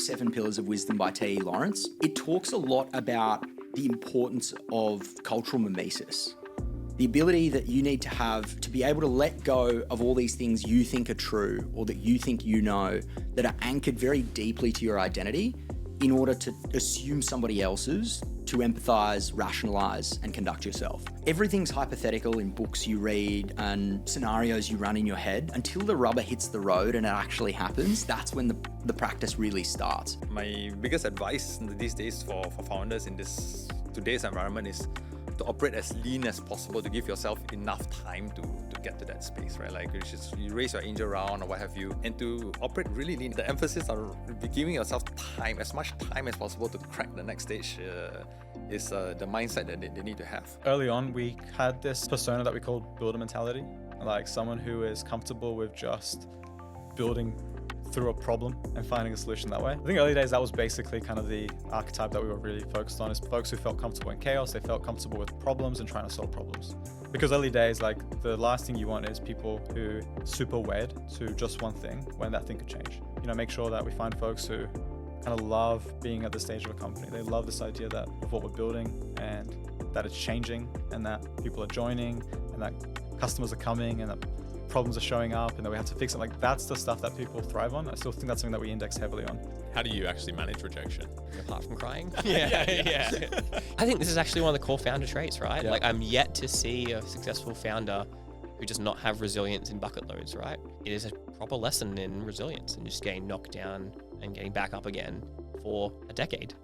Seven Pillars of Wisdom by T.E. Lawrence, it talks a lot about the importance of cultural mimesis. The ability that you need to have to be able to let go of all these things you think are true or that you think you know that are anchored very deeply to your identity in order to assume somebody else's, to empathize, rationalize, and conduct yourself. Everything's hypothetical in books you read and scenarios you run in your head. Until the rubber hits the road and it actually happens, that's when the practice really starts. My biggest advice these days for founders in this today's environment is to operate as lean as possible, to give yourself enough time to get to that space, right? Like you raise your angel round or what have you, and to operate really lean. The emphasis on giving yourself time, as much time as possible to crack the next stage is the mindset that they need to have. Early on, we had this persona that we called builder mentality, like someone who is comfortable with just building through a problem and finding a solution that way. I think early days that was basically kind of the archetype that we were really focused on, is folks who felt comfortable in chaos, they felt comfortable with problems and trying to solve problems. Because early days, like the last thing you want is people who super wed to just one thing when that thing could change. You know, make sure that we find folks who kind of love being at the stage of a company. They love this idea that of what we're building and that it's changing and that people are joining and that customers are coming and that problems are showing up and that we have to fix it. Like that's the stuff that people thrive on. I still think that's something that we index heavily on. How do you actually manage rejection? Apart from crying? Yeah. I think this is actually one of the core founder traits, right? Yeah. Like I'm yet to see a successful founder who does not have resilience in bucket loads, right? It is a proper lesson in resilience and just getting knocked down and getting back up again for a decade.